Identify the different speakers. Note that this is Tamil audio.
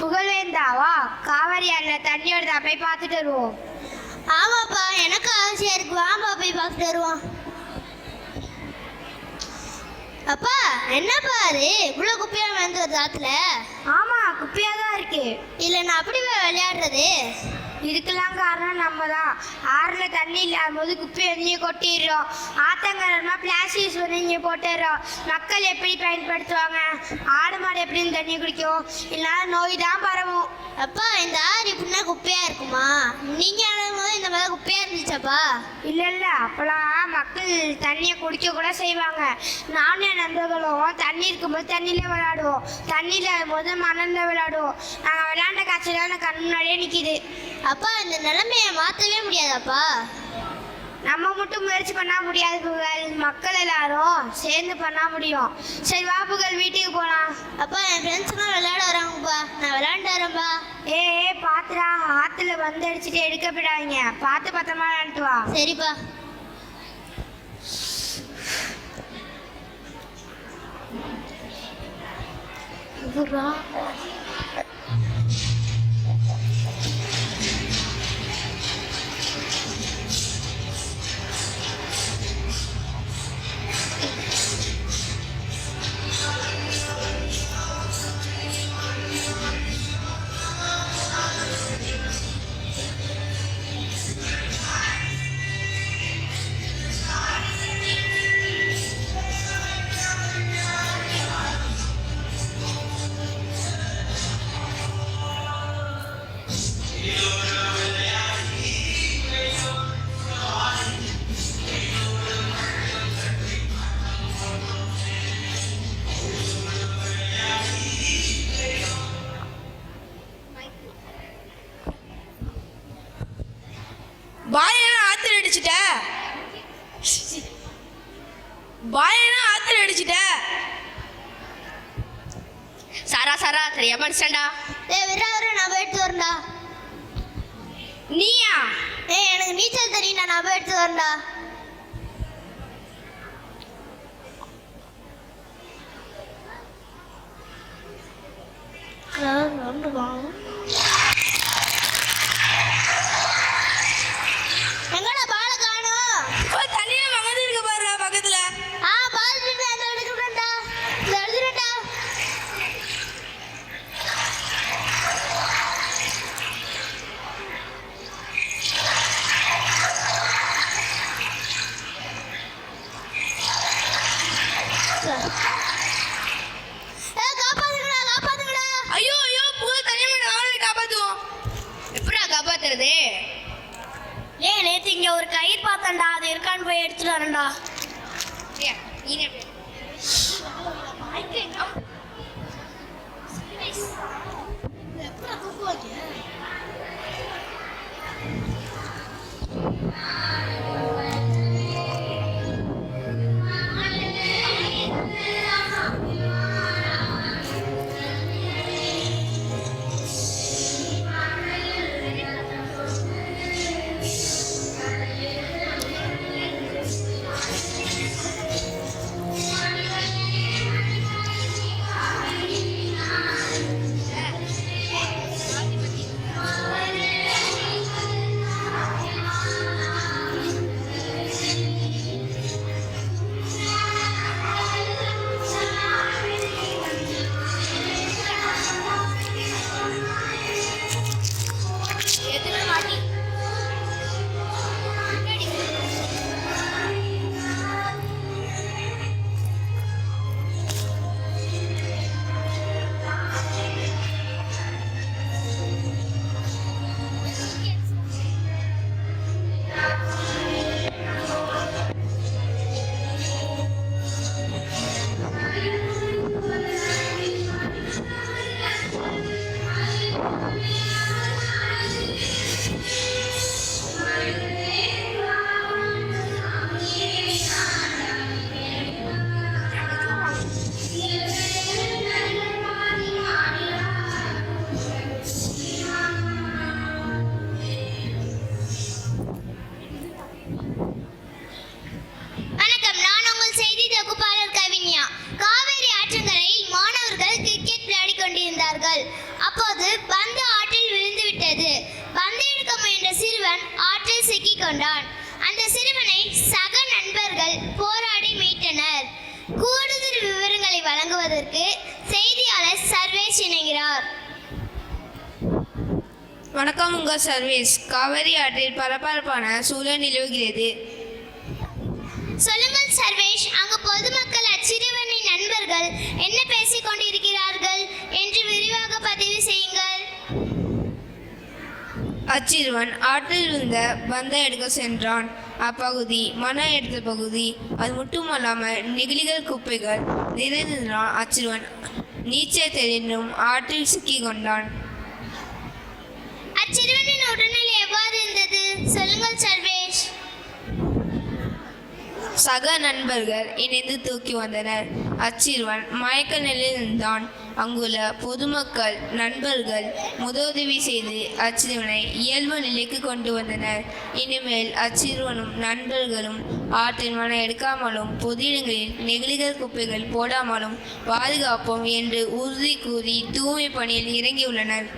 Speaker 1: புகழேந்தாவா காவேரி அண்ணன் தண்ணியோட போய் பார்த்துட்டு வருவோம்.
Speaker 2: ஆமாப்பா, எனக்கு ஆசையா இருக்கு. வாப்பா போய் பார்த்துட்டு வருவோம். அப்பா என்ன பாரு இவ்வளவு குப்பையா வந்து வருது ஆத்துல?
Speaker 1: ஆமா, குப்பையா தான் இருக்கு.
Speaker 2: இல்ல நான் அப்படி விளையாடுறது.
Speaker 1: இதுக்கெல்லாம் காரணம் நம்ம தான். ஆறுல தண்ணி இல்லாத போது குப்பையை எங்கேயும் கொட்டிடுறோம். ஆத்தங்கரமா பிளாஸ்டிக் யூஸ் பண்ணி இங்கே போட்டுடுறோம். மக்கள் எப்படி பயன்படுத்துவாங்க? ஆடு மாடு எப்படின்னு தண்ணி குடிக்கும்? இல்லைனா நோய் தான் பரவும்.
Speaker 2: அப்பா இந்த ஆறு இப்படின்னா குப்பையா இருக்குமா? நீங்க ஆடும்போது இந்த மாதிரி குப்பையா இருந்துச்சாப்பா?
Speaker 1: இல்லை இல்லை, அப்போலாம் மக்கள் தண்ணியை குடிக்க கூட செய்வாங்க. நானும் என் நண்பர்களும் தண்ணி இருக்கும்போது தண்ணியில் விளையாடுவோம். தண்ணியில் இருக்கும்போது மணலில் விளையாடுவோம். நாங்கள் விளையாண்ட காட்சியெல்லாம் எனக்கு கண் முன்னாடியே நிற்கிது.
Speaker 2: அப்பா இந்த நிலைமையை மாற்றவே முடியாதாப்பா?
Speaker 1: நம்ம மட்டும் முயற்சி பண்ண முடியாது புகழ், மக்கள் எல்லாரும் சேர்ந்து பண்ண முடியும். சரி வா புகழ், வீட்டுக்கு போகலாம்.
Speaker 2: அப்பா என் ஃப்ரெண்ட்ஸ்லாம் விளையாட வராங்கப்பா, நான் விளையாண்டு வரேன்ப்பா.
Speaker 1: ஏ பார்த்துடா, ஆற்றுல வந்து அடிச்சுட்டு எடுக்க போயிடாதீங்க. பார்த்து பத்திரமா விளையாண்டு வா.
Speaker 2: சரிப்பா.
Speaker 1: சாரா தெரியாம அடிச்சண்டா.
Speaker 2: நான் போய் எடுத்து வரேன்டா.
Speaker 1: நீயா?
Speaker 2: எனக்கு நீச்சல் தெரியும், நான் போய் எடுத்து வரேன்டா. எங்கடா பால காணோம்?
Speaker 1: தண்ணியில மகந்து இருக்க பாருடா பக்கத்துல.
Speaker 2: பாத்துட்டேன், அந்த எடுக்கிறேன்டா. இந்த எடுத்துட்டேன்டா. நேத்து இங்க ஒரு கயிறு பார்த்தேன்டா, அது இருக்கான்னு போய் எடுத்துட்டு வரேன்டா. கொண்டான். அந்த சிறுவனை சக நண்பர்கள் போராடி மீட்டனர். கூடுதல் விவரங்களை வழங்குவதற்கு செய்தியாளர் சர்வேஷ் இணைகிறார்.
Speaker 3: வணக்கம், உங்கள் சர்வீஸ். காவிரி ஆற்றில் பரபரப்பான சூழல் நிலவுகிறது.
Speaker 2: சொல்லுங்கள் சர்வேஷ், அங்கு பொதுமக்கள் அச்சிறுவனின் நண்பர்கள் என்ன பேசிக் கொண்டிருக்கிறார்கள் என்று விரிவாக பதிவு செய்யுங்கள்.
Speaker 3: அச்சிறுவன் ஆற்றில் இருந்த பந்தை எடுக்க சென்றான். அப்பகுதி மணல் எடுத்த பகுதி. அது மட்டுமல்லாமல் நெகிழிகள் குப்பைகள் நிறைந்ததினால் அச்சிறுவன் நீச்சல் தெரிந்தும் ஆற்றில் சிக்கிக் கொண்டான்.
Speaker 2: அச்சிறுவனின் உடல்நிலை எவ்வாறு இருந்தது? சொல்லுங்கள் சர்வேஷ்.
Speaker 3: சக நண்பர்கள் இணைந்து தூக்கி வந்தனர். அச்சிறுவன் மயக்க நிலையில் இருந்தான். அங்குள்ள பொதுமக்கள் நண்பர்கள் முதலுதவி செய்து அச்சிறுவனை இயல்பு நிலைக்கு கொண்டு வந்தனர். இனிமேல் அச்சிறுவனும் நண்பர்களும் ஆற்றில் மணல் எடுக்காமலும் பொது இடங்களில் நெகிழிகள் குப்பைகள் போடாமலும் பாதுகாப்போம் என்று உறுதி கூறி தூய்மை பணியில் இறங்கியுள்ளனர்.